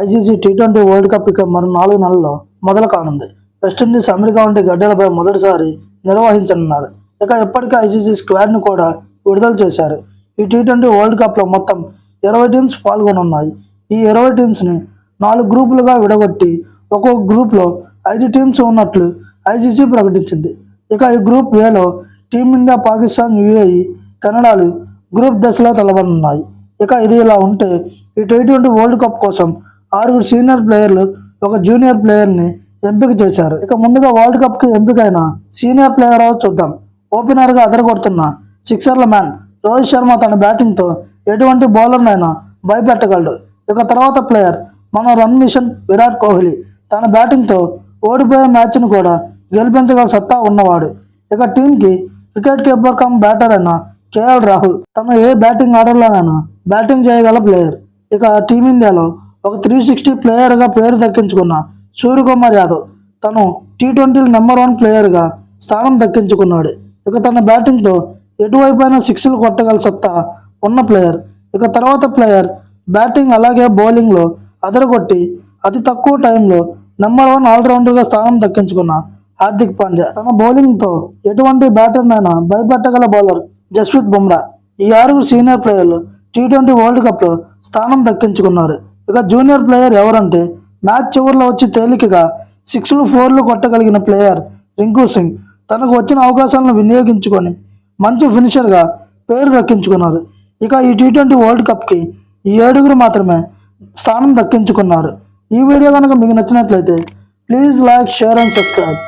ICC T20 world cup ఇక మరో 4 నెలల్లో మొదలు కానుంది. వెస్టిండీస్ అమెరికా వంటి గడ్డలపై మొదటిసారి నిర్వహించనున్నారు. ఇక ఇప్పటికే ఐసీసీ స్క్వాడ్ను కూడా విడుదల చేశారు. ఈ టీ20 వరల్డ్ కప్లో మొత్తం 20 టీమ్స్ పాల్గొనున్నాయి. ఈ 20 టీమ్స్ని 4 గ్రూపులుగా విడగొట్టి ఒక్కొక్క గ్రూప్లో 5 టీమ్స్ ఉన్నట్లు ఐసీసీ ప్రకటించింది. ఇక ఈ గ్రూప్ ఏలో టీమిండియా, పాకిస్తాన్, యూఏఈ, కెనడాలు గ్రూప్ దశలో తలపడనున్నాయి. ఇక ఇది ఇలా ఉంటే ఈ టీ20 వరల్డ్ కప్ కోసం 6 సీనియర్ ప్లేయర్లు, 1 జూనియర్ ప్లేయర్ని ఎంపిక చేశారు. ఇక ముందుగా వరల్డ్ కప్కి ఎంపికైన సీనియర్ ప్లేయర్ చూద్దాం. ఓపెనర్గా అదరగొడుతున్న సిక్సర్ల మ్యాన్ రోహిత్ శర్మ తన బ్యాటింగ్తో ఎటువంటి బౌలర్నైనా భయపెట్టగలడు. ఇక తర్వాత ప్లేయర్ మన రన్ మిషన్ విరాట్ కోహ్లీ తన బ్యాటింగ్తో ఓడిపోయే మ్యాచ్ను కూడా గెలిపించగల సత్తా ఉన్నవాడు. ఇక టీంకి వికెట్ కీపర్ కమ్ బ్యాటర్ అయిన కేఎల్ రాహుల్ తను ఏ బ్యాటింగ్ ఆర్డర్లోనైనా బ్యాటింగ్ చేయగల ప్లేయర్. ఇక టీమిండియాలో ఒక 360 ప్లేయర్గా పేరు దక్కించుకున్న సూర్యకుమార్ యాదవ్ తను టీ20 నెంబర్ 1 ప్లేయర్గా స్థానం దక్కించుకున్నాడు. ఇక తన బ్యాటింగ్తో ఎటువైపైనా 6లు కొట్టగల సత్తా ఉన్న ప్లేయర్. ఇక తర్వాత ప్లేయర్ బ్యాటింగ్ అలాగే బౌలింగ్లో అదరగొట్టి అతి తక్కువ టైంలో నెంబర్ 1 ఆల్రౌండర్గా స్థానం దక్కించుకున్న హార్దిక్ పాండ్యా తన బౌలింగ్తో ఎటువంటి బ్యాటర్నైనా భయపెట్టగల బౌలర్ జస్ప్రీత్ బుమ్రా. ఈ 6 సీనియర్ ప్లేయర్లు టీ20 వరల్డ్ కప్లో స్థానం దక్కించుకున్నారు. ఇక జూనియర్ ప్లేయర్ ఎవరంటే మ్యాచ్ చివరిలో వచ్చి తేలికగా 6లు 4లు కొట్టగలిగిన ప్లేయర్ రింకు సింగ్. తనకు వచ్చిన అవకాశాలను వినియోగించుకొని మంచి ఫినిషర్గా పేరు దక్కించుకున్నారు. ఇక ఈ టీ20 వరల్డ్ కప్కి ఈ 7 మాత్రమే స్థానం దక్కించుకున్నారు. ఈ వీడియో కనుక మీకు నచ్చినట్లయితే please like, share and subscribe.